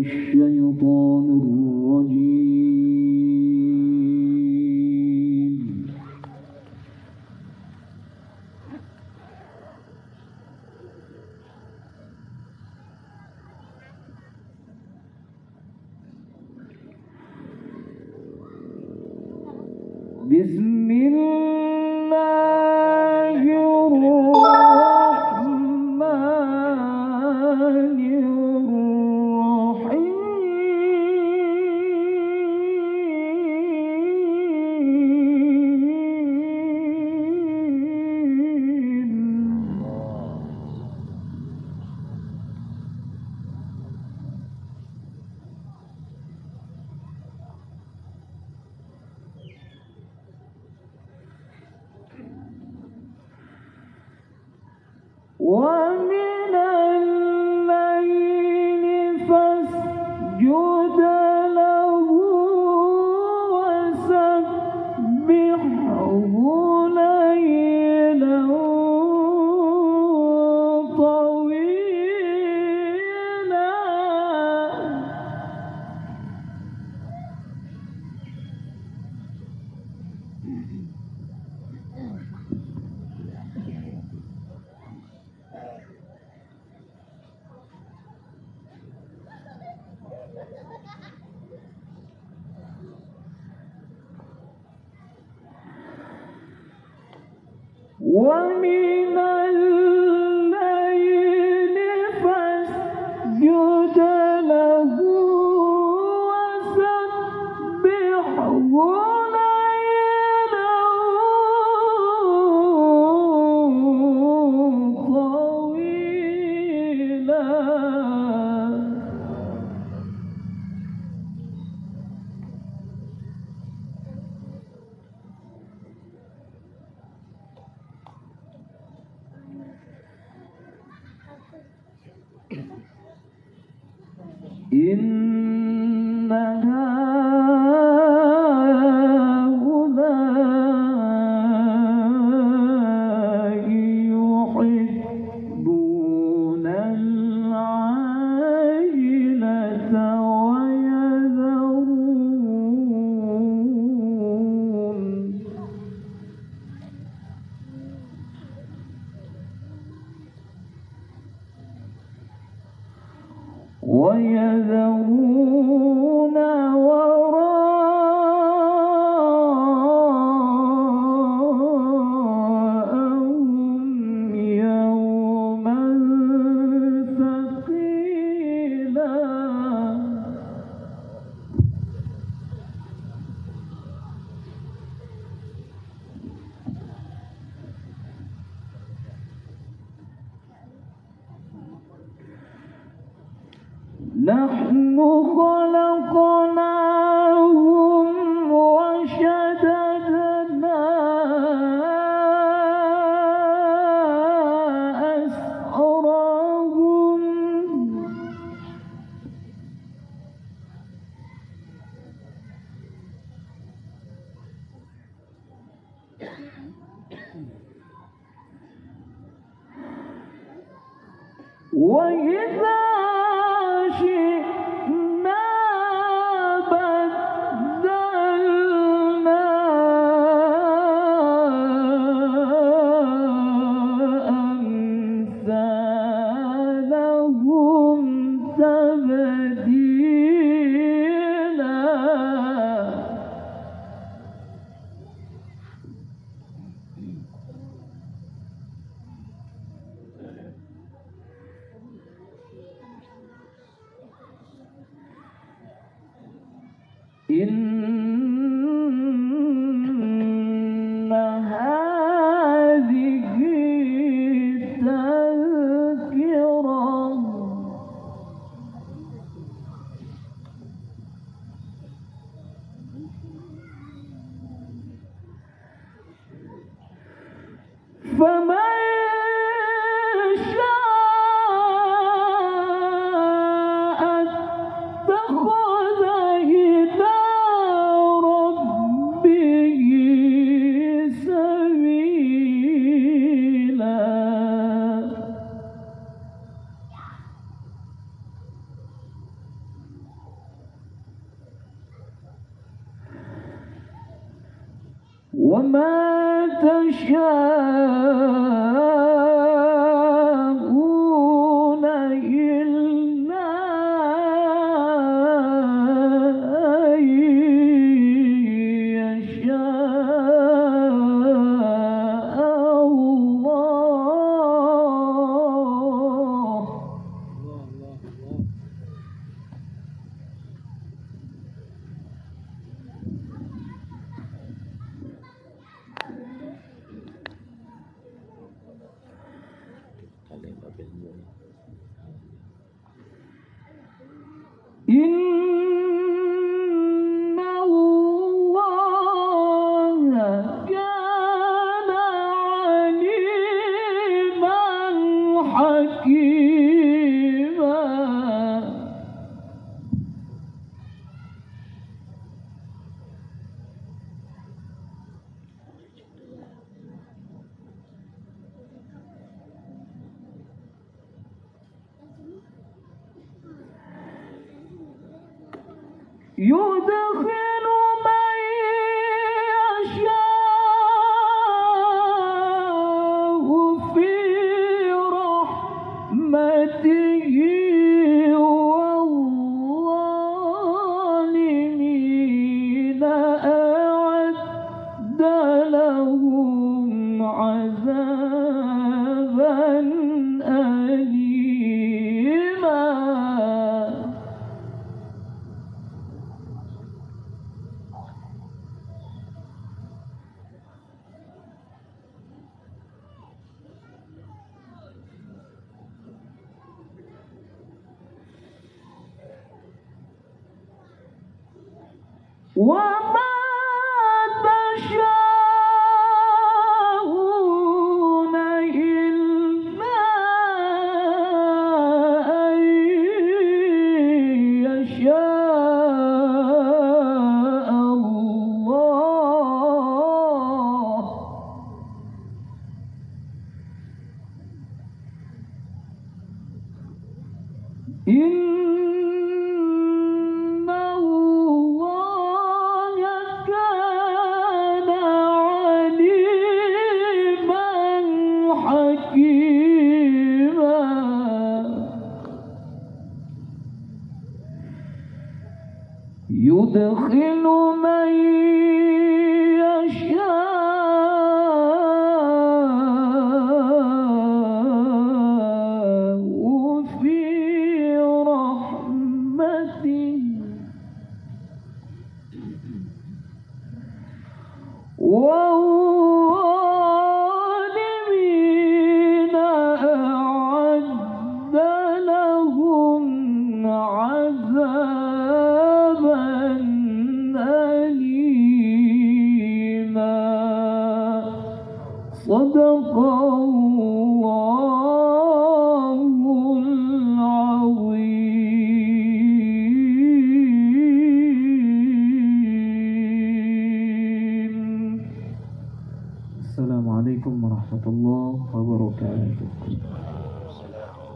الشيطان الرجيم. بسم الله الرحمن ومن الليل فاسجد له وسبحه ليلا طويلا. ومن الليل فاسجد له وسبحه ليلا طويلا. إن هؤلاء يحبون العاجلة ويذرون وراءهم يوما ثقيلا. نحن خلقناهم وشددنا أسرهم وإذا شئنا بدلنا أمثالهم تبديلا. إن هذه تذكرة فمن شاء اتخذ إلى وما تشاءون إلا أن يشاء الله. إن الله كان عليما حكيما. يدخل من يشاء في رحمته والظالمين أعد لهم عذابا أليما. وما تشاءون إلا أن يشاء الله. إن الله كان عليما حكيما. يدخل من يشاء في رحمته والظالمين أعد لهم عذابا أليما. صدق الله العظيم. السلام عليكم ورحمة الله وبركاته.